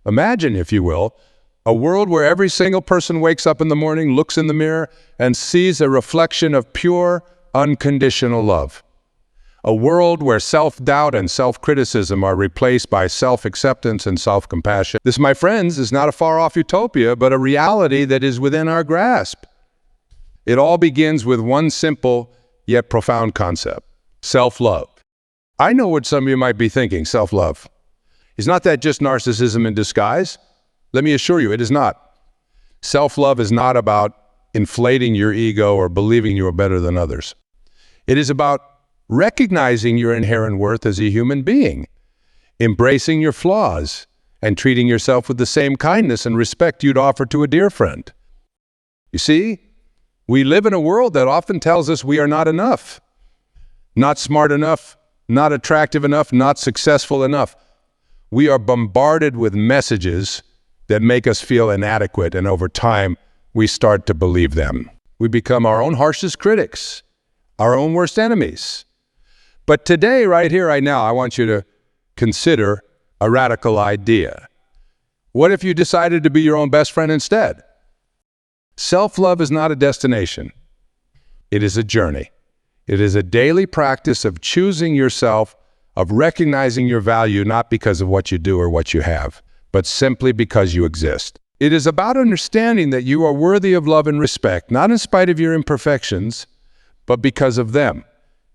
Imagine, if you will, a world where every single person wakes up in the morning, looks in the mirror, and sees a reflection of pure, unconditional love. A world where self-doubt and self-criticism are replaced by self-acceptance and self-compassion. This, my friends, is not a far-off utopia, but a reality that is within our grasp. It all begins with one simple yet profound concept: self-love. I know what some of you might be thinking: self-love. Is not that just narcissism in disguise? Let me assure you, it is not. Self-love is not about inflating your ego or believing you are better than others. It is about recognizing your inherent worth as a human being, embracing your flaws, and treating yourself with the same kindness and respect you'd offer to a dear friend. You see, we live in a world that often tells us we are not enough, not smart enough, not attractive enough, not successful enough. We are bombarded with messages that make us feel inadequate, and over time, we start to believe them. We become our own harshest critics, our own worst enemies. But today, right here, right now, I want you to consider a radical idea. What if you decided to be your own best friend instead? Self-love is not a destination. It is a journey. It is a daily practice of choosing yourself, of recognizing your value, not because of what you do or what you have, but simply because you exist. It is about understanding that you are worthy of love and respect, not in spite of your imperfections, but because of them.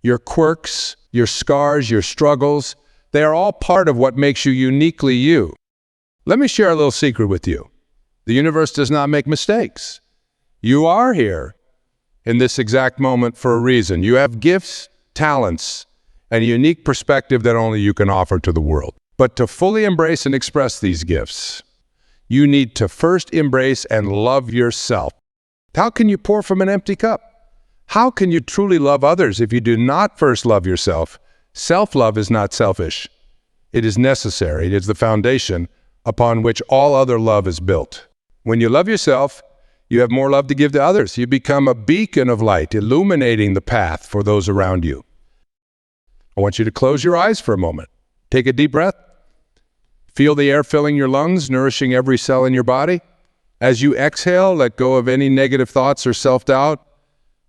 Your quirks, your scars, your struggles, they are all part of what makes you uniquely you. Let me share a little secret with you. The universe does not make mistakes. You are here in this exact moment for a reason. You have gifts, talents, and a unique perspective that only you can offer to the world. But to fully embrace and express these gifts, you need to first embrace and love yourself. How can you pour from an empty cup? How can you truly love others if you do not first love yourself? Self-love is not selfish. It is necessary. It is the foundation upon which all other love is built. When you love yourself, you have more love to give to others. You become a beacon of light, illuminating the path for those around you. I want you to close your eyes for a moment. Take a deep breath. Feel the air filling your lungs, nourishing every cell in your body. As you exhale, let go of any negative thoughts or self-doubt.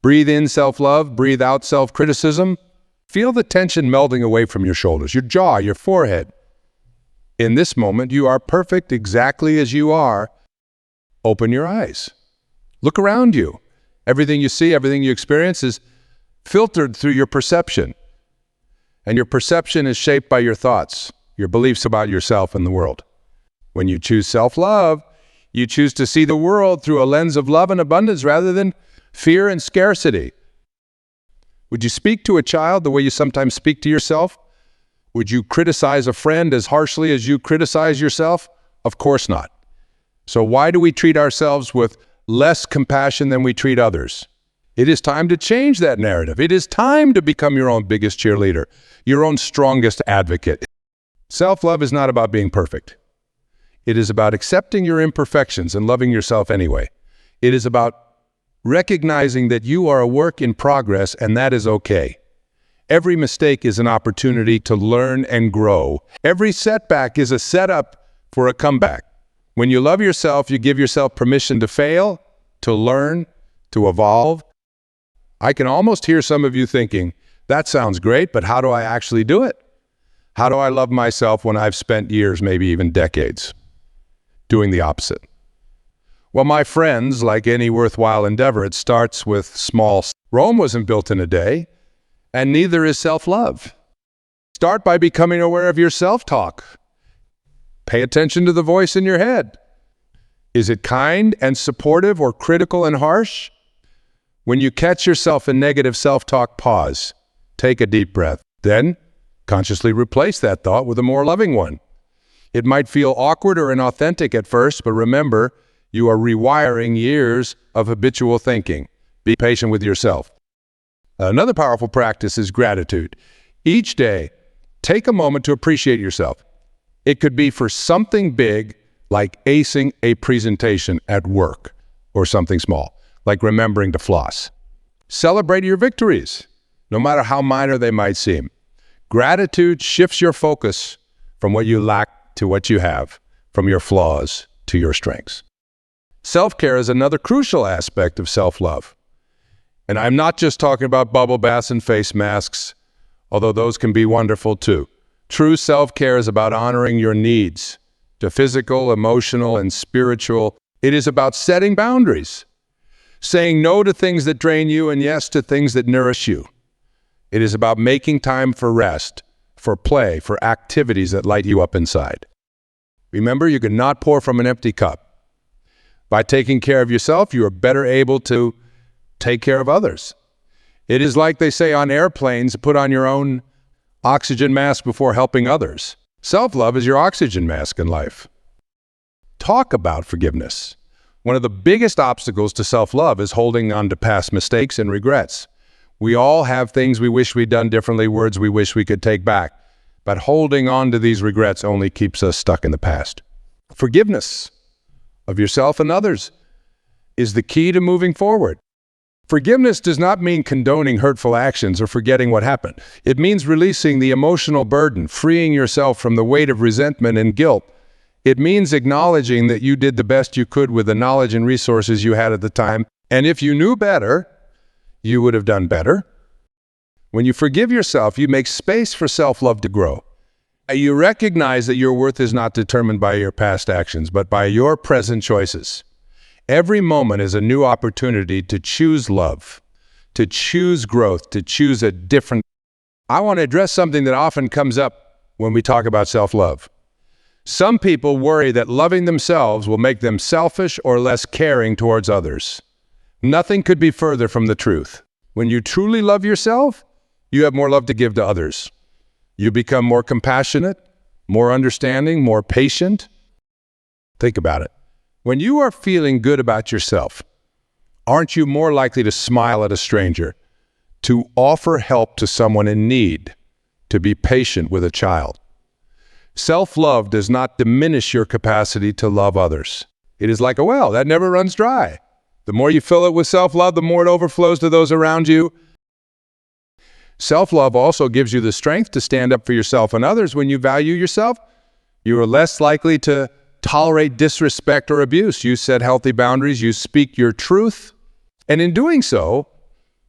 Breathe in self-love, breathe out self-criticism. Feel the tension melting away from your shoulders, your jaw, your forehead. In this moment, you are perfect exactly as you are. Open your eyes. Look around you. Everything you see, everything you experience is filtered through your perception. And your perception is shaped by your thoughts, your beliefs about yourself and the world. When you choose self-love, you choose to see the world through a lens of love and abundance rather than fear and scarcity. Would you speak to a child the way you sometimes speak to yourself? Would you criticize a friend as harshly as you criticize yourself? Of course not. So why do we treat ourselves with less compassion than we treat others? It is time to change that narrative. It is time to become your own biggest cheerleader, your own strongest advocate. Self-love is not about being perfect. It is about accepting your imperfections and loving yourself anyway. It is about recognizing that you are a work in progress, and that is okay. Every mistake is an opportunity to learn and grow. Every setback is a setup for a comeback. When you love yourself, you give yourself permission to fail, to learn, to evolve. I can almost hear some of you thinking, that sounds great, but how do I actually do it? How do I love myself when I've spent years, maybe even decades, doing the opposite? Well, my friends, like any worthwhile endeavor, it starts with small. Rome wasn't built in a day, and neither is self-love. Start by becoming aware of your self-talk. Pay attention to the voice in your head. Is it kind and supportive or critical and harsh? When you catch yourself in negative self-talk, pause. Take a deep breath. Then, consciously replace that thought with a more loving one. It might feel awkward or inauthentic at first, but remember, you are rewiring years of habitual thinking. Be patient with yourself. Another powerful practice is gratitude. Each day, take a moment to appreciate yourself. It could be for something big, like acing a presentation at work, or something small, like remembering to floss. Celebrate your victories, no matter how minor they might seem. Gratitude shifts your focus from what you lack to what you have, from your flaws to your strengths. Self-care is another crucial aspect of self-love. And I'm not just talking about bubble baths and face masks, although those can be wonderful too. True self-care is about honoring your needs, the physical, emotional, and spiritual. It is about setting boundaries, saying no to things that drain you and yes to things that nourish you. It is about making time for rest, for play, for activities that light you up inside. Remember, you cannot pour from an empty cup. By taking care of yourself, you are better able to take care of others. It is like they say on airplanes, put on your own oxygen mask before helping others. Self-love is your oxygen mask in life. Talk about forgiveness. One of the biggest obstacles to self-love is holding on to past mistakes and regrets. We all have things we wish we'd done differently, words we wish we could take back. But holding on to these regrets only keeps us stuck in the past. Forgiveness of yourself and others is the key to moving forward. Forgiveness does not mean condoning hurtful actions or forgetting what happened. It means releasing the emotional burden, freeing yourself from the weight of resentment and guilt. It means acknowledging that you did the best you could with the knowledge and resources you had at the time, and if you knew better, you would have done better. When you forgive yourself, you make space for self-love to grow. You recognize that your worth is not determined by your past actions, but by your present choices. Every moment is a new opportunity to choose love, to choose growth, to choose a different. I want to address something that often comes up when we talk about self-love. Some people worry that loving themselves will make them selfish or less caring towards others. Nothing could be further from the truth. When you truly love yourself, you have more love to give to others. You become more compassionate, more understanding, more patient. Think about it. When you are feeling good about yourself, aren't you more likely to smile at a stranger, to offer help to someone in need, to be patient with a child? Self-love does not diminish your capacity to love others. It is like a well that never runs dry. The more you fill it with self-love, the more it overflows to those around you. Self-love also gives you the strength to stand up for yourself and others. When you value yourself, you are less likely to tolerate disrespect or abuse. You set healthy boundaries, you speak your truth, and in doing so,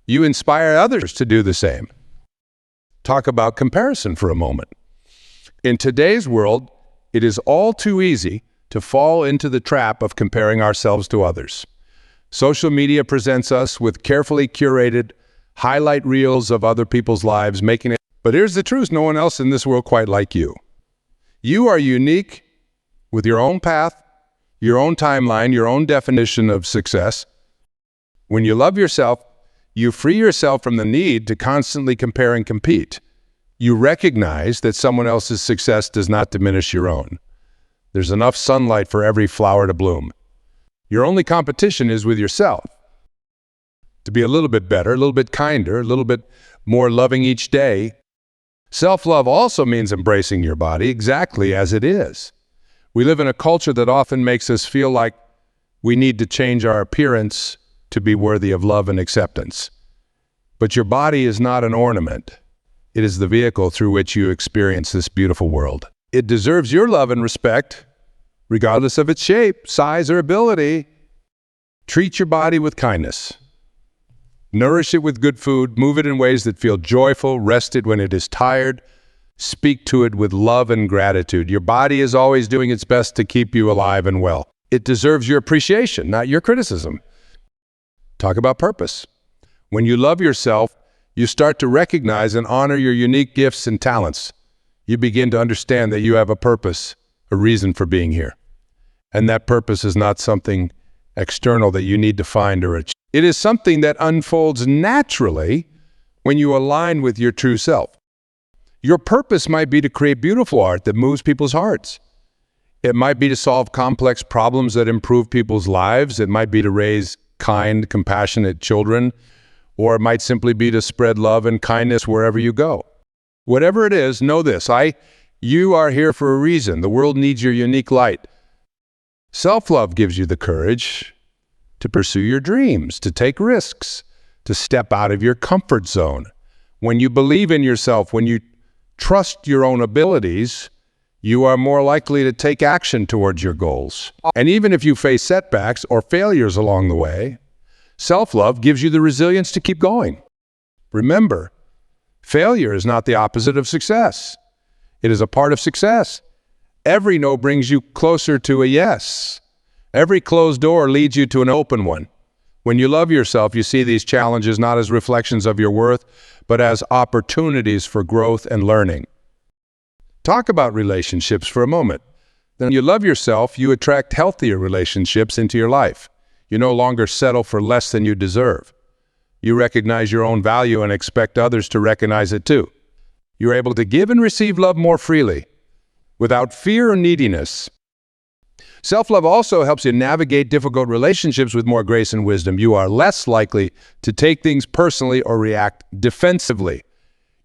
you inspire others to do the same. Talk about comparison for a moment. In today's world, it is all too easy to fall into the trap of comparing ourselves to others. Social media presents us with carefully curated highlight reels of other people's lives, making it. But here's the truth, no one else in this world quite like you. You are unique with your own path, your own timeline, your own definition of success. When you love yourself, you free yourself from the need to constantly compare and compete. You recognize that someone else's success does not diminish your own. There's enough sunlight for every flower to bloom. Your only competition is with yourself. To be a little bit better, a little bit kinder, a little bit more loving each day. Self-love also means embracing your body exactly as it is. We live in a culture that often makes us feel like we need to change our appearance to be worthy of love and acceptance. But your body is not an ornament. It is the vehicle through which you experience this beautiful world. It deserves your love and respect, regardless of its shape, size, or ability. Treat your body with kindness. Nourish it with good food, move it in ways that feel joyful, rest it when it is tired, speak to it with love and gratitude. Your body is always doing its best to keep you alive and well. It deserves your appreciation, not your criticism. Talk about purpose. When you love yourself, you start to recognize and honor your unique gifts and talents. You begin to understand that you have a purpose, a reason for being here. And that purpose is not something external that you need to find or achieve. It is something that unfolds naturally when you align with your true self. Your purpose might be to create beautiful art that moves people's hearts. It might be to solve complex problems that improve people's lives. It might be to raise kind, compassionate children, or it might simply be to spread love and kindness wherever you go. Whatever it is, know this, you are here for a reason. The world needs your unique light. Self-love gives you the courage to pursue your dreams, to take risks, to step out of your comfort zone. When you believe in yourself, when you trust your own abilities, You are more likely to take action towards your goals. And even if you face setbacks or failures along the way, self-love gives you the resilience to keep going. Remember, failure is not the opposite of success. It is a part of success. Every no brings you closer to a yes. Every closed door leads you to an open one. When you love yourself, you see these challenges not as reflections of your worth, but as opportunities for growth and learning. Talk about relationships for a moment. When you love yourself, you attract healthier relationships into your life. You no longer settle for less than you deserve. You recognize your own value and expect others to recognize it too. You're able to give and receive love more freely, without fear or neediness. Self-love also helps you navigate difficult relationships with more grace and wisdom. You are less likely to take things personally or react defensively.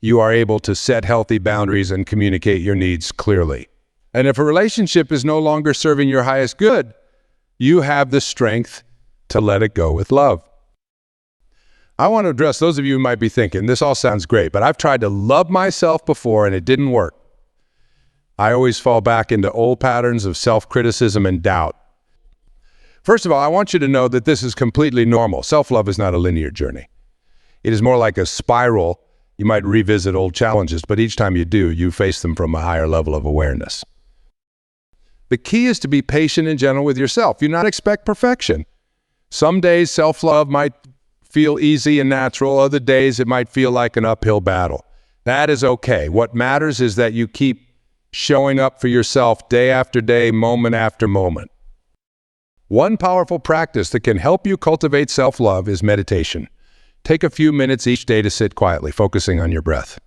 You are able to set healthy boundaries and communicate your needs clearly. And if a relationship is no longer serving your highest good, you have the strength to let it go with love. I want to address those of you who might be thinking, this all sounds great, but I've tried to love myself before and it didn't work. I always fall back into old patterns of self-criticism and doubt. First of all, I want you to know that this is completely normal. Self-love is not a linear journey. It is more like a spiral. You might revisit old challenges, but each time you do, you face them from a higher level of awareness. The key is to be patient and gentle with yourself. Do not expect perfection. Some days self-love might feel easy and natural. Other days it might feel like an uphill battle. That is okay. What matters is that you keep showing up for yourself day after day, moment after moment. One powerful practice that can help you cultivate self-love is meditation. Take a few minutes each day to sit quietly, focusing on your breath.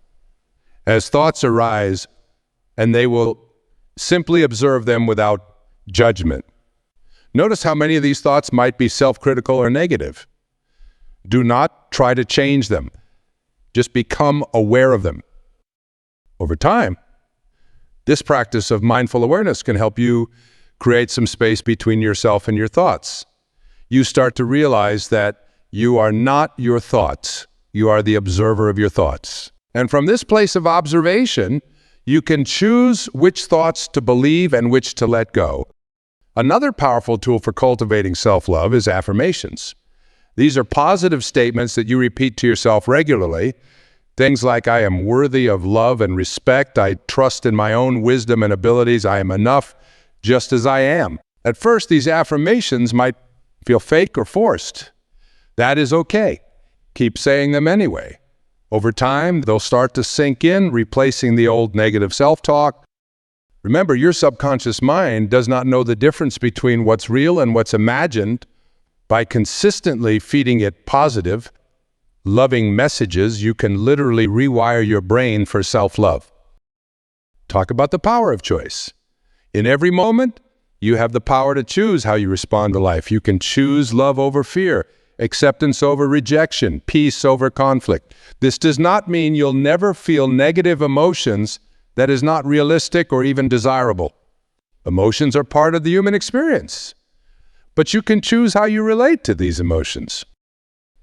As thoughts arise, and they will simply observe them without judgment. Notice how many of these thoughts might be self-critical or negative. Do not try to change them. Just become aware of them. Over time, this practice of mindful awareness can help you create some space between yourself and your thoughts. You start to realize that you are not your thoughts. You are the observer of your thoughts. And from this place of observation, you can choose which thoughts to believe and which to let go. Another powerful tool for cultivating self-love is affirmations. These are positive statements that you repeat to yourself regularly. Things like, I am worthy of love and respect. I trust in my own wisdom and abilities. I am enough just as I am. At first, these affirmations might feel fake or forced. That is okay. Keep saying them anyway. Over time, they'll start to sink in, replacing the old negative self-talk. Remember, your subconscious mind does not know the difference between what's real and what's imagined. By consistently feeding it positive, loving messages, you can literally rewire your brain for self-love. Talk about the power of choice. In every moment, you have the power to choose how you respond to life. You can choose love over fear, acceptance over rejection, peace over conflict. This does not mean you'll never feel negative emotions. That is not realistic or even desirable. Emotions are part of the human experience. But you can choose how you relate to these emotions.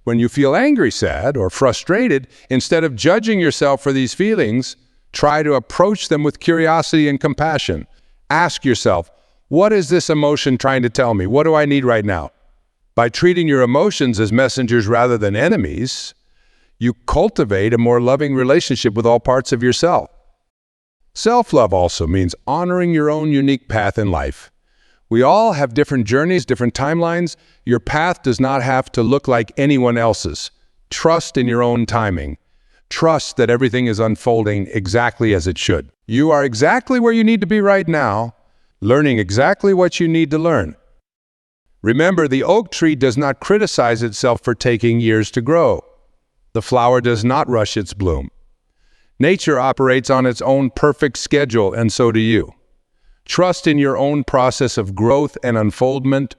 When you feel angry, sad, or frustrated, instead of judging yourself for these feelings, try to approach them with curiosity and compassion. Ask yourself, what is this emotion trying to tell me? What do I need right now? By treating your emotions as messengers rather than enemies, you cultivate a more loving relationship with all parts of yourself. Self-love also means honoring your own unique path in life. We all have different journeys, different timelines. Your path does not have to look like anyone else's. Trust in your own timing. Trust that everything is unfolding exactly as it should. You are exactly where you need to be right now, learning exactly what you need to learn. Remember, the oak tree does not criticize itself for taking years to grow. The flower does not rush its bloom. Nature operates on its own perfect schedule, and so do you. Trust in your own process of growth and unfoldment.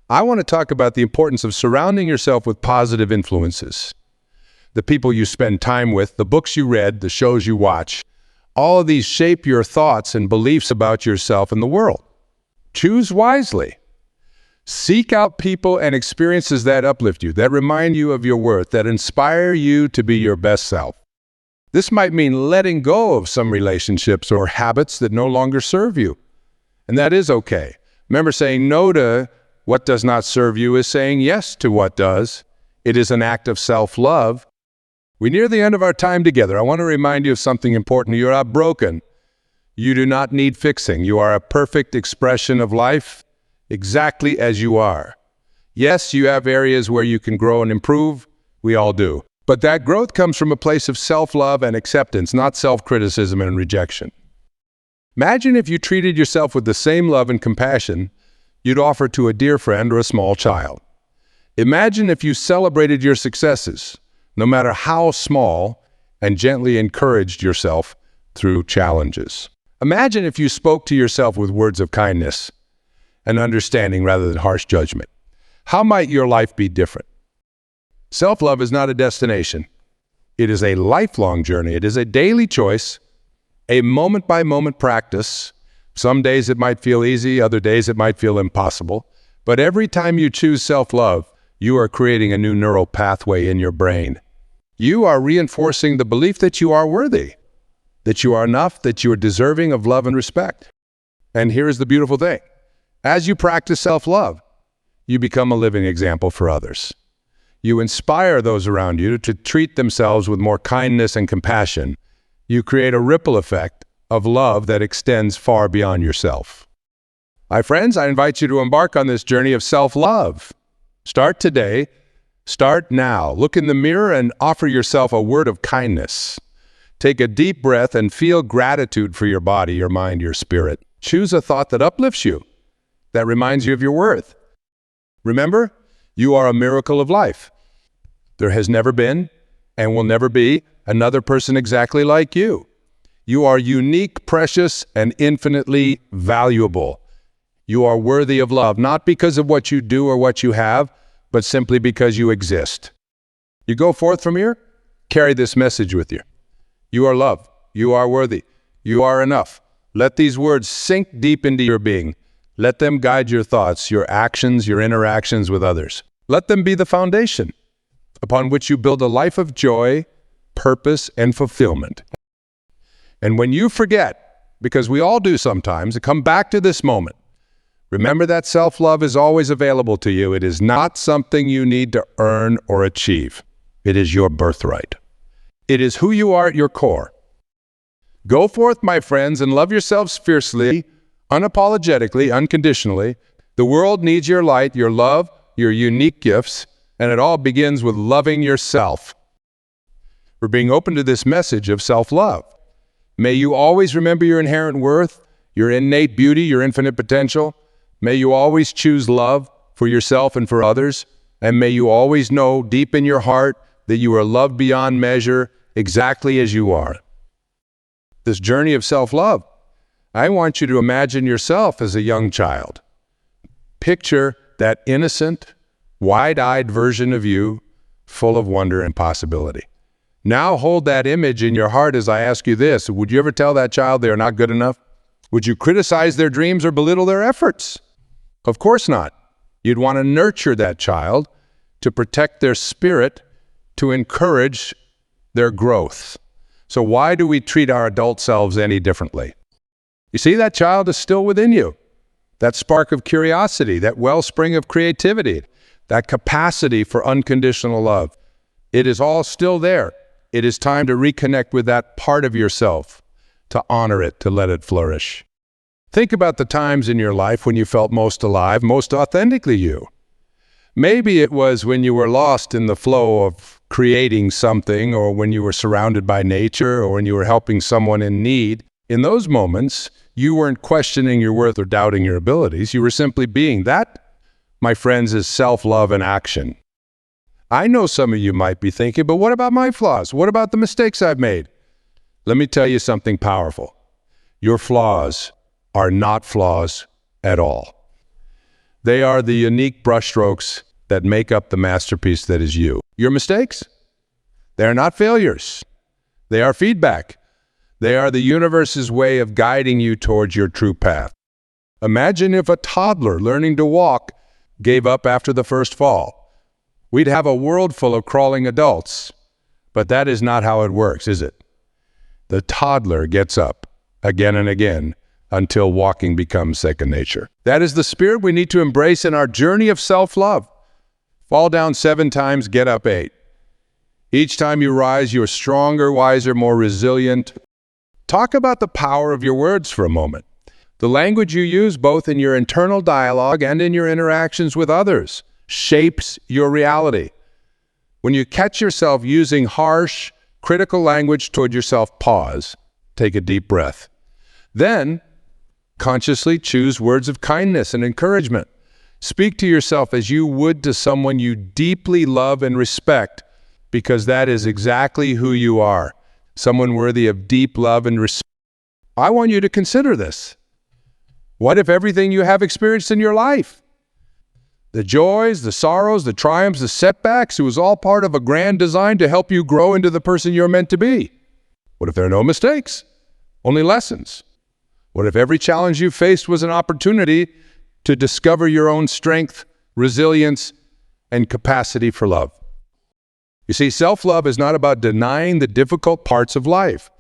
I want to talk about the importance of surrounding yourself with positive influences. The people you spend time with, the books you read, the shows you watch, all of these shape your thoughts and beliefs about yourself and the world. Choose wisely. Seek out people and experiences that uplift you, that remind you of your worth, that inspire you to be your best self. This might mean letting go of some relationships or habits that no longer serve you. And that is okay. Remember, saying no to what does not serve you is saying yes to what does. It is an act of self-love. We near the end of our time together. I want to remind you of something important. You are not broken. You do not need fixing. You are a perfect expression of life, exactly as you are. Yes, you have areas where you can grow and improve. We all do. But that growth comes from a place of self-love and acceptance, not self-criticism and rejection. Imagine if you treated yourself with the same love and compassion you'd offer to a dear friend or a small child. Imagine if you celebrated your successes, no matter how small, and gently encouraged yourself through challenges. Imagine if you spoke to yourself with words of kindness and understanding rather than harsh judgment. How might your life be different? Self-love is not a destination. It is a lifelong journey. It is a daily choice, a moment-by-moment practice. Some days it might feel easy, other days it might feel impossible. But every time you choose self-love, you are creating a new neural pathway in your brain. You are reinforcing the belief that you are worthy, that you are enough, that you are deserving of love and respect. And here's the beautiful thing. As you practice self-love, you become a living example for others. You inspire those around you to treat themselves with more kindness and compassion. You create a ripple effect of love that extends far beyond yourself. My friends, I invite you to embark on this journey of self-love. Start today. Start now. Look in the mirror and offer yourself a word of kindness. Take a deep breath and feel gratitude for your body, your mind, your spirit. Choose a thought that uplifts you, that reminds you of your worth. Remember, you are a miracle of life. There has never been and will never be another person exactly like you. You are unique, precious, and infinitely valuable. You are worthy of love, not because of what you do or what you have, but simply because you exist. You go forth from here, carry this message with you. You are loved. You are worthy. You are enough. Let these words sink deep into your being. Let them guide your thoughts, your actions, your interactions with others. Let them be the foundation upon which you build a life of joy, purpose, and fulfillment. And when you forget, because we all do sometimes, to come back to this moment, remember that self-love is always available to you. It is not something you need to earn or achieve. It is your birthright. It is who you are at your core. Go forth, my friends, and love yourselves fiercely, unapologetically, unconditionally. The world needs your light, your love, your unique gifts, and it all begins with loving yourself. We're being open to this message of self-love. May you always remember your inherent worth, your innate beauty, your infinite potential. May you always choose love for yourself and for others. And may you always know deep in your heart that you are loved beyond measure exactly as you are. This journey of self-love, I want you to imagine yourself as a young child. Picture that innocent, wide-eyed version of you, full of wonder and possibility. Now hold that image in your heart as I ask you this. Would you ever tell that child they are not good enough? Would you criticize their dreams or belittle their efforts? Of course not. You'd want to nurture that child, to protect their spirit, to encourage their growth. So why do we treat our adult selves any differently? You see, that child is still within you. That spark of curiosity, that wellspring of creativity, that capacity for unconditional love. It is all still there. It is time to reconnect with that part of yourself, to honor it, to let it flourish. Think about the times in your life when you felt most alive, most authentically you. Maybe it was when you were lost in the flow of creating something, or when you were surrounded by nature, or when you were helping someone in need. In those moments, you weren't questioning your worth or doubting your abilities. You were simply being. That, my friends, is self-love in action. I know some of you might be thinking, but what about my flaws? What about the mistakes I've made? Let me tell you something powerful. Your flaws are not flaws at all. They are the unique brushstrokes that make up the masterpiece that is you. Your mistakes? They are not failures. They are feedback. They are the universe's way of guiding you towards your true path. Imagine if a toddler learning to walk gave up after the first fall. We'd have a world full of crawling adults. But that is not how it works, is it? The toddler gets up again and again until walking becomes second nature. That is the spirit we need to embrace in our journey of self-love. Fall down 7 times, get up 8. Each time you rise, you are stronger, wiser, more resilient. Talk about the power of your words for a moment. The language you use, both in your internal dialogue and in your interactions with others, shapes your reality. When you catch yourself using harsh, critical language toward yourself, pause, take a deep breath. Then, consciously choose words of kindness and encouragement. Speak to yourself as you would to someone you deeply love and respect, because that is exactly who you are, someone worthy of deep love and respect. I want you to consider this. What if everything you have experienced in your life, the joys, the sorrows, the triumphs, the setbacks, it was all part of a grand design to help you grow into the person you're meant to be? What if there are no mistakes, only lessons? What if every challenge you faced was an opportunity to discover your own strength, resilience, and capacity for love? You see, self-love is not about denying the difficult parts of life.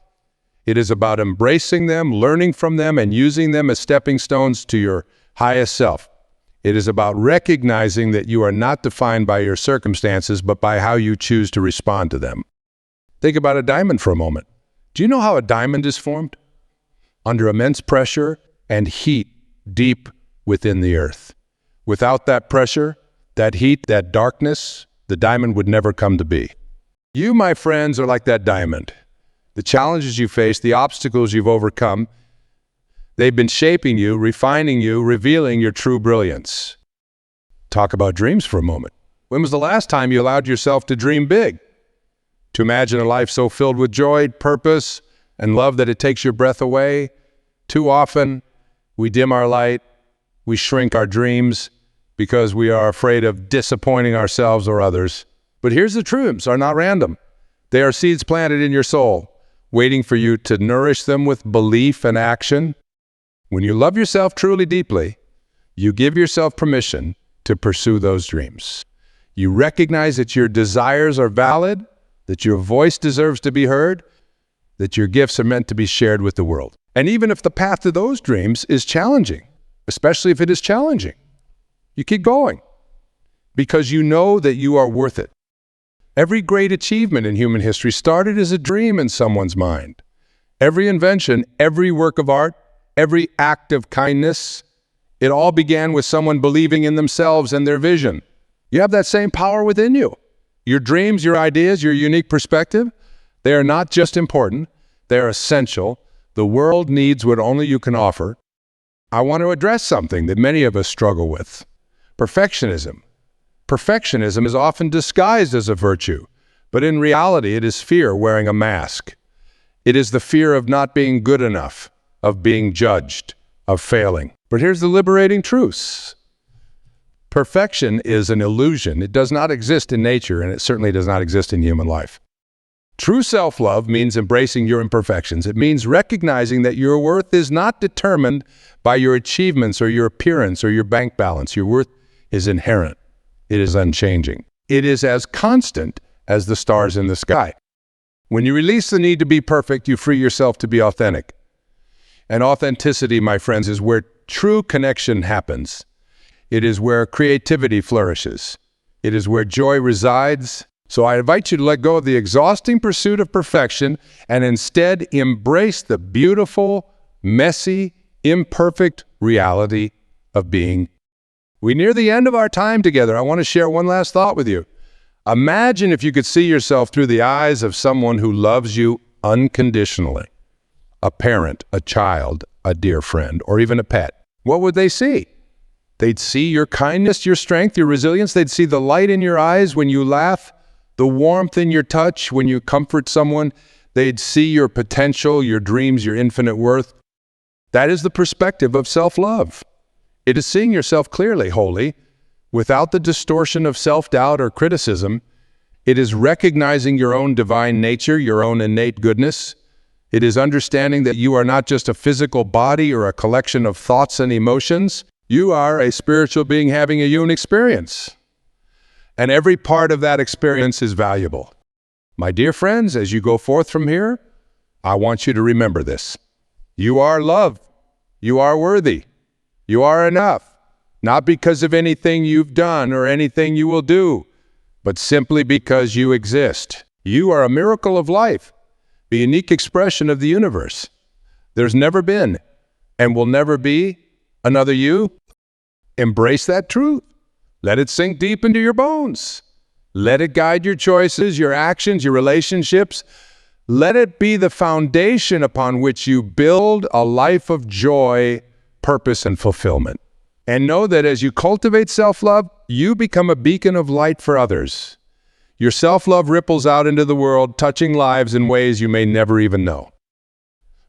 It is about embracing them, learning from them, and using them as stepping stones to your highest self. It is about recognizing that you are not defined by your circumstances, but by how you choose to respond to them. Think about a diamond for a moment. Do you know how a diamond is formed? Under immense pressure and heat deep within the earth. Without that pressure, that heat, that darkness, the diamond would never come to be. You, my friends, are like that diamond. The challenges you face, the obstacles you've overcome, they've been shaping you, refining you, revealing your true brilliance. Talk about dreams for a moment. When was the last time you allowed yourself to dream big? To imagine a life so filled with joy, purpose, and love that it takes your breath away? Too often, we dim our light, we shrink our dreams, because we are afraid of disappointing ourselves or others. But here's the truths are not random. They are seeds planted in your soul, waiting for you to nourish them with belief and action. When you love yourself truly deeply, you give yourself permission to pursue those dreams. You recognize that your desires are valid, that your voice deserves to be heard, that your gifts are meant to be shared with the world. And even if the path to those dreams is challenging, especially if it is challenging, you keep going because you know that you are worth it. Every great achievement in human history started as a dream in someone's mind. Every invention, every work of art, every act of kindness, it all began with someone believing in themselves and their vision. You have that same power within you. Your dreams, your ideas, your unique perspective, they are not just important, they are essential. The world needs what only you can offer. I want to address something that many of us struggle with. Perfectionism. Perfectionism is often disguised as a virtue, but in reality it is fear wearing a mask. It is the fear of not being good enough, of being judged, of failing. But here's the liberating truth. Perfection is an illusion. It does not exist in nature, and it certainly does not exist in human life. True self-love means embracing your imperfections. It means recognizing that your worth is not determined by your achievements or your appearance or your bank balance. Your worth is inherent. It is unchanging. It is as constant as the stars in the sky. When you release the need to be perfect, you free yourself to be authentic. And authenticity, my friends, is where true connection happens. It is where creativity flourishes. It is where joy resides. So I invite you to let go of the exhausting pursuit of perfection and instead embrace the beautiful, messy, imperfect reality of being. We near the end of our time together. I want to share one last thought with you. Imagine if you could see yourself through the eyes of someone who loves you unconditionally. A parent, a child, a dear friend, or even a pet. What would they see? They'd see your kindness, your strength, your resilience. They'd see the light in your eyes when you laugh, the warmth in your touch when you comfort someone. They'd see your potential, your dreams, your infinite worth. That is the perspective of self-love. It is seeing yourself clearly, wholly, without the distortion of self-doubt or criticism. It is recognizing your own divine nature, your own innate goodness. It is understanding that you are not just a physical body or a collection of thoughts and emotions. You are a spiritual being having a human experience. And every part of that experience is valuable. My dear friends, as you go forth from here, I want you to remember this. You are loved. You are worthy. You are enough. Not because of anything you've done or anything you will do, but simply because you exist. You are a miracle of life, a unique expression of the universe. There's never been, and will never be, another you. Embrace that truth. Let it sink deep into your bones. Let it guide your choices, your actions, your relationships. Let it be the foundation upon which you build a life of joy, purpose, and fulfillment. And know that as you cultivate self-love, you become a beacon of light for others. Your self-love ripples out into the world, touching lives in ways you may never even know.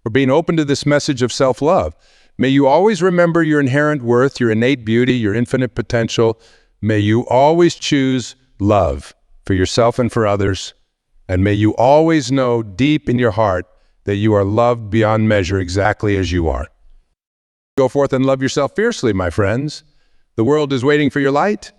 For being open to this message of self-love, may you always remember your inherent worth, your innate beauty, your infinite potential. May you always choose love for yourself and for others. And may you always know deep in your heart that you are loved beyond measure exactly as you are. Go forth and love yourself fiercely, my friends. The world is waiting for your light.